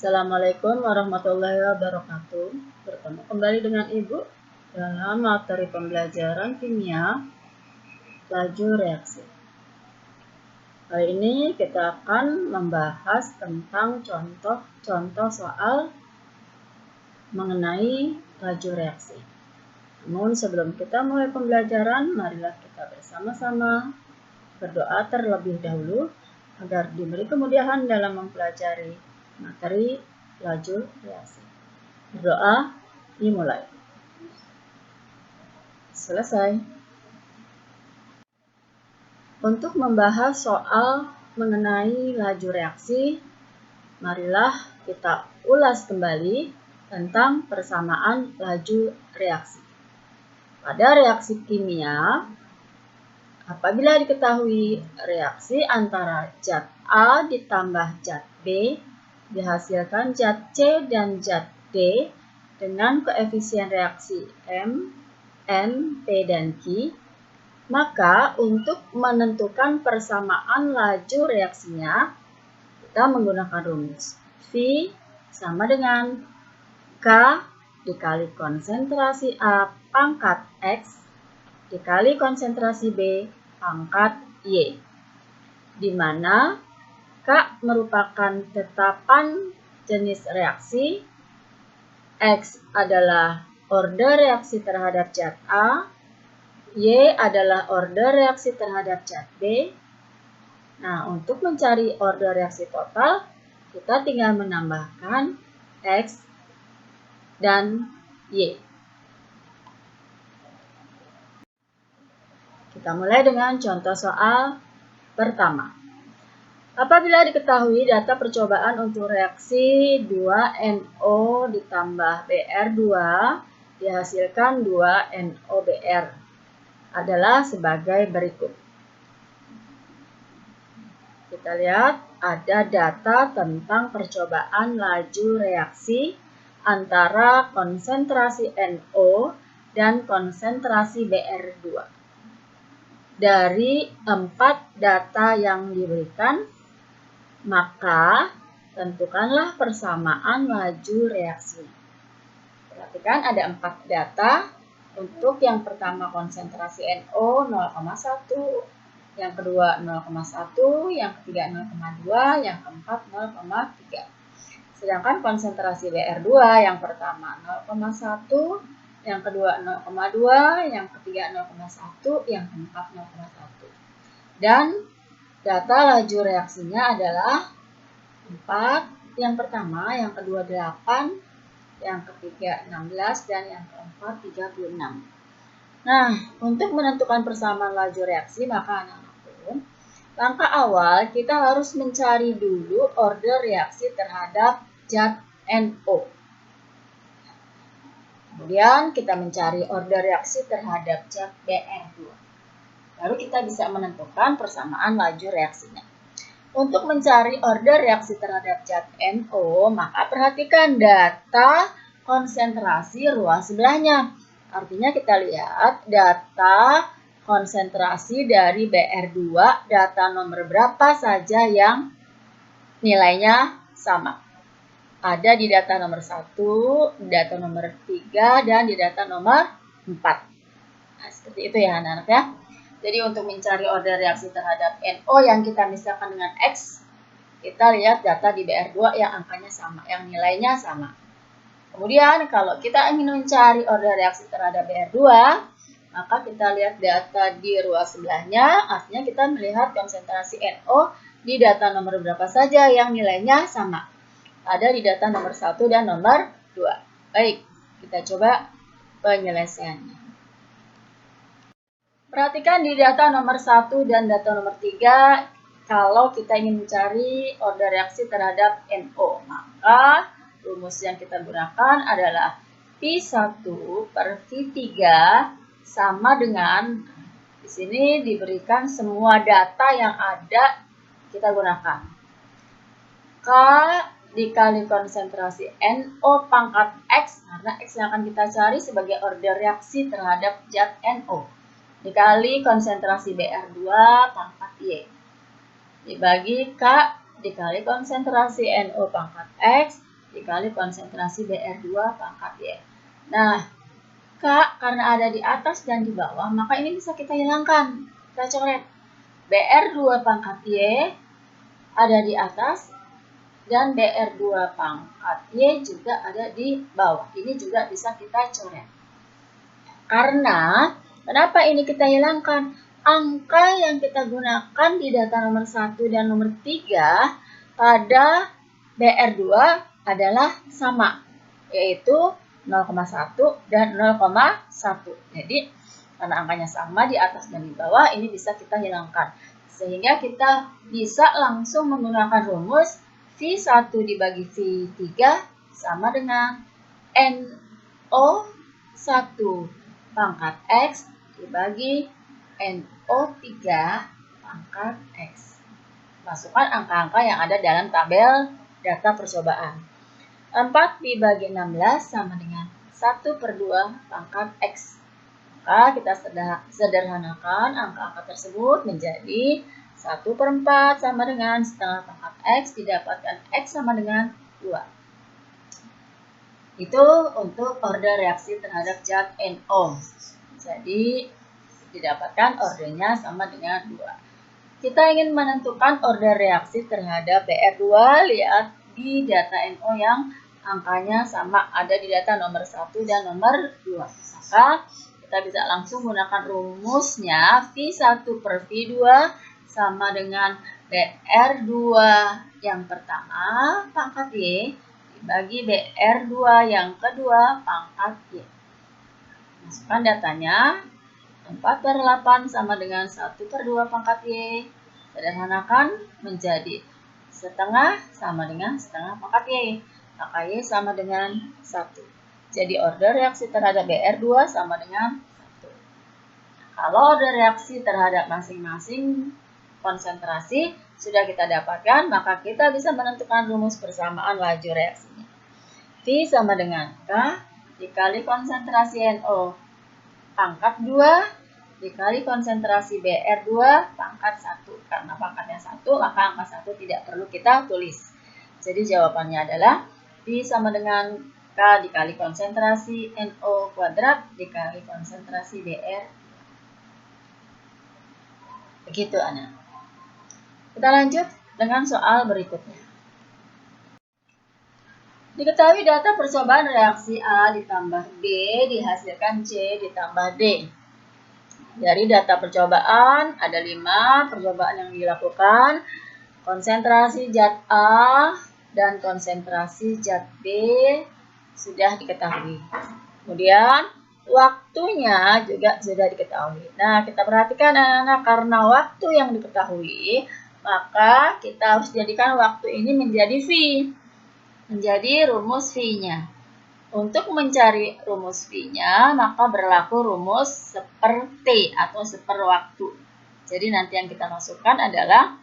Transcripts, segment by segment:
Assalamualaikum warahmatullahi wabarakatuh. Bertemu kembali dengan Ibu dalam materi pembelajaran kimia laju reaksi. Kali ini kita akan membahas tentang contoh-contoh soal mengenai laju reaksi. Namun sebelum kita mulai pembelajaran, marilah kita bersama-sama berdoa terlebih dahulu agar diberi kemudahan dalam mempelajari materi laju reaksi. Berdoa dimulai. Selesai. Untuk membahas soal mengenai laju reaksi, marilah kita ulas kembali tentang persamaan laju reaksi. Pada reaksi kimia, apabila diketahui reaksi antara zat A ditambah zat B dihasilkan zat C dan zat D dengan koefisien reaksi M, N, P, dan Q, maka untuk menentukan persamaan laju reaksinya, kita menggunakan rumus V sama dengan K dikali konsentrasi A pangkat X dikali konsentrasi B pangkat Y, di mana K merupakan tetapan jenis reaksi, X adalah order reaksi terhadap zat A, Y adalah order reaksi terhadap zat B. Nah, untuk mencari order reaksi total, kita tinggal menambahkan X dan Y. Kita mulai dengan contoh soal pertama. Apabila diketahui data percobaan untuk reaksi 2NO ditambah Br2 dihasilkan 2NOBr adalah sebagai berikut. Kita lihat ada data tentang percobaan laju reaksi antara konsentrasi NO dan konsentrasi Br2. Dari 4 data yang diberikan, maka tentukanlah persamaan laju reaksi. Perhatikan ada 4 data. Untuk yang pertama konsentrasi NO 0,1, yang kedua 0,1, yang ketiga 0,2, yang keempat 0,3. Sedangkan konsentrasi Br2 yang pertama 0,1, yang kedua 0,2, yang ketiga 0,1, yang keempat 0,1. Dan data laju reaksinya adalah 4, yang pertama, yang kedua 8, yang ketiga 16, dan yang keempat 36. Nah, untuk menentukan persamaan laju reaksi, maka anak-anakku, langkah awal kita harus mencari dulu order reaksi terhadap zat NO. Kemudian kita mencari order reaksi terhadap zat Br2. Baru kita bisa menentukan persamaan laju reaksinya. Untuk mencari order reaksi terhadap zat NO, maka perhatikan data konsentrasi ruas sebelahnya. Artinya kita lihat data konsentrasi dari Br2, data nomor berapa saja yang nilainya sama. Ada di data nomor 1, data nomor 3, dan di data nomor 4. Nah, seperti itu ya anak-anak ya. Jadi untuk mencari order reaksi terhadap NO yang kita misalkan dengan X, kita lihat data di Br2 yang angkanya sama, yang nilainya sama. Kemudian kalau kita ingin mencari order reaksi terhadap Br2, maka kita lihat data di ruas sebelahnya, artinya kita melihat konsentrasi NO di data nomor berapa saja yang nilainya sama. Ada di data nomor 1 dan nomor 2. Baik, kita coba penyelesaiannya. Perhatikan di data nomor 1 dan data nomor 3, kalau kita ingin mencari order reaksi terhadap NO, maka rumus yang kita gunakan adalah P1 per V3 sama dengan, di sini diberikan semua data yang ada, kita gunakan K dikali konsentrasi NO pangkat X, karena X yang akan kita cari sebagai order reaksi terhadap zat NO, dikali konsentrasi Br2 pangkat Y, dibagi K dikali konsentrasi NO pangkat X dikali konsentrasi Br2 pangkat Y. Nah, K karena ada di atas dan di bawah, maka ini bisa kita hilangkan. Kita coret. Br2 pangkat Y ada di atas dan Br2 pangkat Y juga ada di bawah. Ini juga bisa kita coret. Karena, kenapa ini kita hilangkan? Angka yang kita gunakan di data nomor 1 dan nomor 3 pada Br2 adalah sama, yaitu 0,1 dan 0,1. Jadi, karena angkanya sama di atas dan di bawah, ini bisa kita hilangkan. Sehingga kita bisa langsung menggunakan rumus V1 dibagi V3 sama dengan NO1 pangkat X dibagi NO3 pangkat X. Masukkan angka-angka yang ada dalam tabel data percobaan. 4 dibagi 16 sama dengan 1/2 pangkat X. Maka kita sederhanakan angka-angka tersebut menjadi 1/4 sama dengan setengah pangkat X didapatkan X sama dengan 2. Itu untuk order reaksi terhadap zat NO. Jadi didapatkan ordernya sama dengan 2. Kita ingin menentukan order reaksi terhadap Br2, lihat di data NO yang angkanya sama ada di data nomor 1 dan nomor 2. Maka kita bisa langsung menggunakan rumusnya V1 per V2 sama dengan Br2 yang pertama pangkat Y dibagi Br2 yang kedua pangkat Y. Masukkan datanya. 4/8 sama dengan 1/2 pangkat Y. Sederhanakan menjadi setengah sama dengan setengah pangkat Y. Maka Y sama dengan 1. Jadi order reaksi terhadap Br2 sama dengan 1. Kalau order reaksi terhadap masing-masing konsentrasi sudah kita dapatkan, maka kita bisa menentukan rumus persamaan laju reaksinya. V sama dengan K dikali konsentrasi NO pangkat 2 dikali konsentrasi Br2 pangkat 1. Karena pangkatnya 1, maka angka 1 tidak perlu kita tulis. Jadi jawabannya adalah V sama dengan K dikali konsentrasi NO kuadrat dikali konsentrasi Br. Begitu, anak. Kita lanjut dengan soal berikutnya. Diketahui data percobaan reaksi A ditambah B dihasilkan C ditambah D. Dari data percobaan ada 5 percobaan yang dilakukan. Konsentrasi zat A dan konsentrasi zat B sudah diketahui. Kemudian waktunya juga sudah diketahui. Nah, kita perhatikan anak-anak, karena waktu yang diketahui, maka kita harus jadikan waktu ini menjadi V. Menjadi rumus V-nya. Untuk mencari rumus V-nya, maka berlaku rumus seperti atau seperwaktu. Jadi nanti yang kita masukkan adalah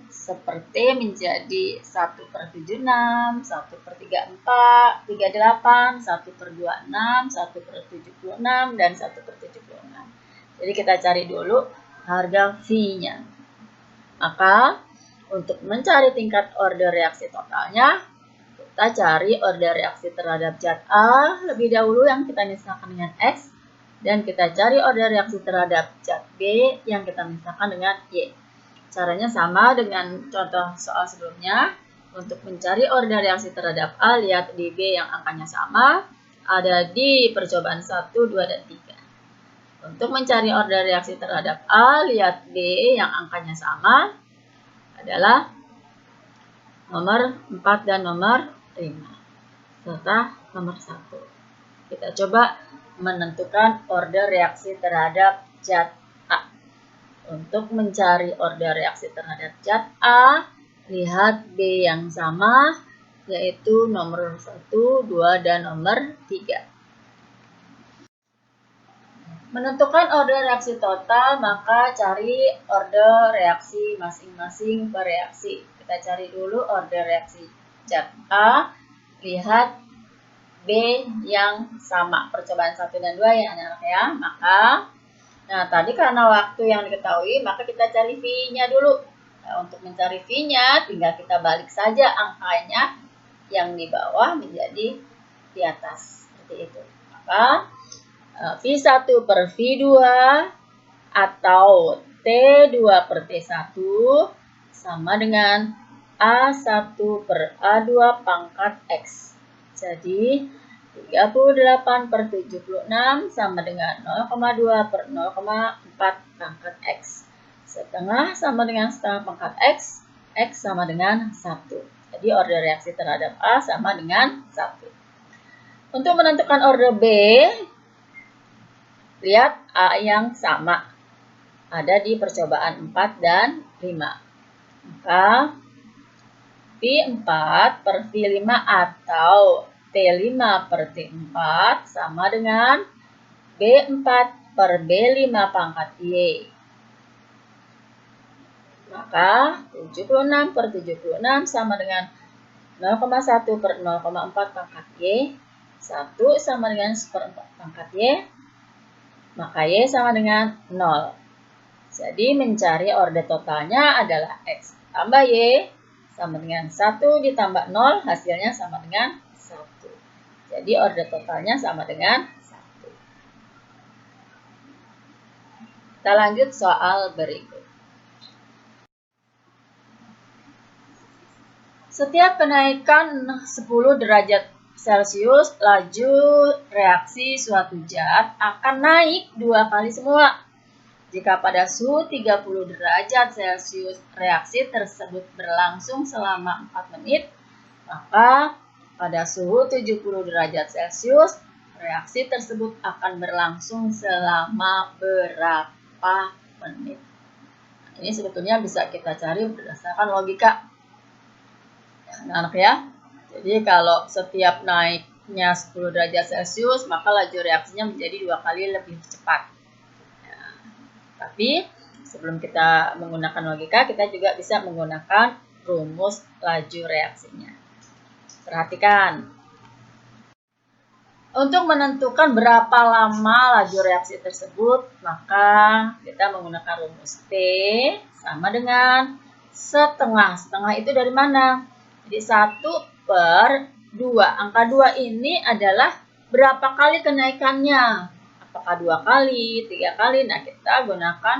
seperti menjadi 1/76, 1/34, 38, 1/26, 1/76, dan 1/76. Jadi kita cari dulu harga V-nya. Maka untuk mencari tingkat order reaksi totalnya, kita cari order reaksi terhadap zat A lebih dahulu yang kita misalkan dengan X, dan kita cari order reaksi terhadap zat B yang kita misalkan dengan Y. Caranya sama dengan contoh soal sebelumnya. Untuk mencari order reaksi terhadap A, lihat di B yang angkanya sama, ada di percobaan 1, 2, dan 3. Untuk mencari order reaksi terhadap A, lihat B yang angkanya sama, adalah nomor 4 dan nomor 5, serta nomor 1. Kita coba menentukan order reaksi terhadap zat A. Untuk mencari order reaksi terhadap zat A, lihat B yang sama, yaitu nomor 1, 2, dan nomor 3. Menentukan order reaksi total, maka cari order reaksi masing-masing per reaksi. Kita cari dulu order reaksi zat A, lihat B yang sama, percobaan 1 dan 2 ya anak-anak ya. Maka, nah tadi karena waktu yang diketahui, maka kita cari V-nya dulu. Nah, untuk mencari V-nya, tinggal kita balik saja angkanya yang di bawah menjadi di atas. Seperti itu. Maka V1 per V2 atau T2 per T1 sama dengan A1 per A2 pangkat X. Jadi 38 per 76 sama dengan 0,2 per 0,4 pangkat X. Setengah sama dengan setengah pangkat X. X sama dengan 1. Jadi order reaksi terhadap A sama dengan 1. Untuk menentukan order B, lihat A yang sama. Ada di percobaan 4 dan 5. Maka V4 per V5 atau T5 per T4 sama dengan B4 per B5 pangkat Y. Maka 76 per 76 sama dengan 0,1 per 0,4 pangkat Y. 1 sama dengan 1/4 pangkat Y. Maka Y sama dengan 0. Jadi mencari order totalnya adalah X tambah Y sama dengan 1 ditambah 0, hasilnya sama dengan 1. Jadi order totalnya sama dengan 1. Kita lanjut soal berikut. Setiap kenaikan 10 derajat Celcius, laju reaksi suatu zat akan naik 2 kali semua. Jika pada suhu 30 derajat Celcius reaksi tersebut berlangsung selama 4 menit, maka pada suhu 70 derajat Celcius reaksi tersebut akan berlangsung selama berapa menit. Ini sebetulnya bisa kita cari berdasarkan logika. Anak-anak ya. Jadi kalau setiap naiknya 10 derajat Celcius, maka laju reaksinya menjadi 2 kali lebih cepat. Tapi sebelum kita menggunakan logika, kita juga bisa menggunakan rumus laju reaksinya. Perhatikan. Untuk menentukan berapa lama laju reaksi tersebut, maka kita menggunakan rumus P sama dengan setengah. Setengah itu dari mana? Jadi 1 per 2. Angka 2 ini adalah berapa kali kenaikannya? Apakah 2 kali, 3 kali? Nah, kita gunakan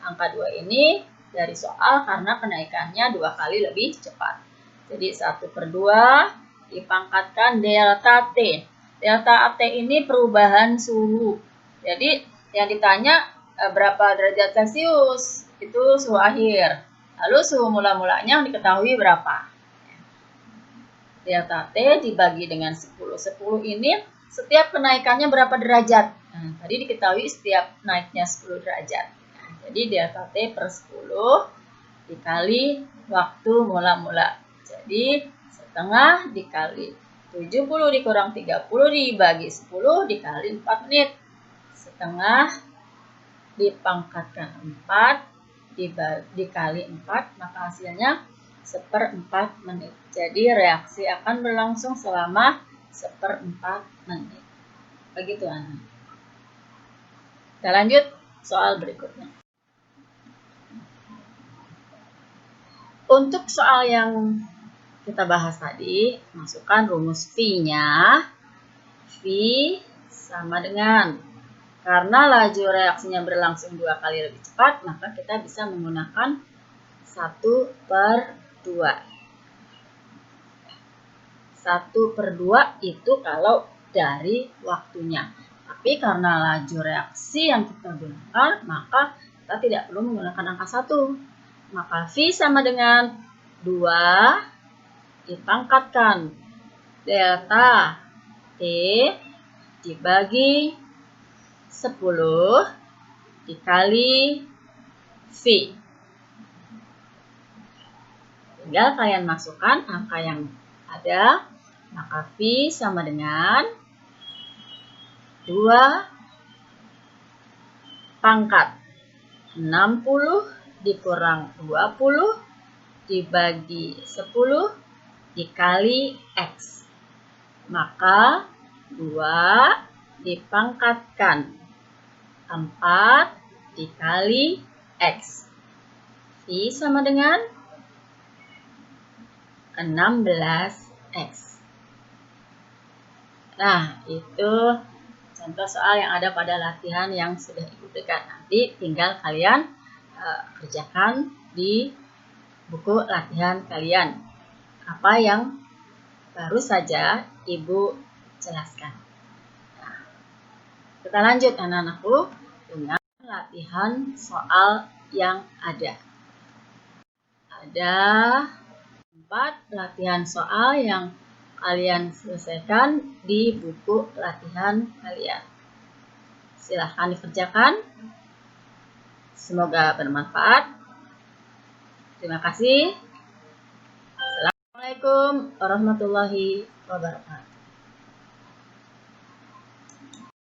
angka 2 ini dari soal karena kenaikannya 2 kali lebih cepat. Jadi 1 per 2 dipangkatkan delta T. Delta T ini perubahan suhu. Jadi yang ditanya berapa derajat Celcius? Itu suhu akhir. Lalu suhu mula-mulanya yang diketahui berapa? Delta T dibagi dengan 10. 10 ini setiap kenaikannya berapa derajat? Nah, tadi diketahui setiap naiknya 10 derajat. Nah, jadi delta T per 10 dikali waktu mula-mula. Jadi setengah dikali 70 dikurang 30 dibagi 10 dikali 4 menit. Setengah dipangkatkan 4 dikali 4, maka hasilnya 1/4 menit. Jadi reaksi akan berlangsung selama 1/4 menit. Begitu anak. Kita lanjut soal berikutnya. Untuk soal yang kita bahas tadi, masukkan rumus V-nya. V sama dengan, karena laju reaksinya berlangsung 2 kali lebih cepat, maka kita bisa menggunakan 1 per 2. 1 per 2 itu kalau dari waktunya. Tapi karena laju reaksi yang kita gunakan, maka kita tidak perlu menggunakan angka 1. Maka V sama dengan 2 dipangkatkan delta T dibagi 10 dikali V. Tinggal kalian masukkan angka yang ada, maka V sama dengan 2 pangkat 60 dikurang 20 dibagi 10 dikali X. Maka 2 dipangkatkan 4 dikali X. V sama dengan 16 X. Nah, itu contoh soal yang ada pada latihan yang sudah Ibu berikan. Nanti tinggal kalian kerjakan di buku latihan kalian. Apa yang baru saja Ibu jelaskan. Nah, kita lanjut anak-anakku dengan latihan soal yang ada. Ada 4 latihan soal yang kalian selesaikan di buku latihan kalian. Silahkan dikerjakan. Semoga bermanfaat. Terima kasih. Assalamualaikum warahmatullahi wabarakatuh.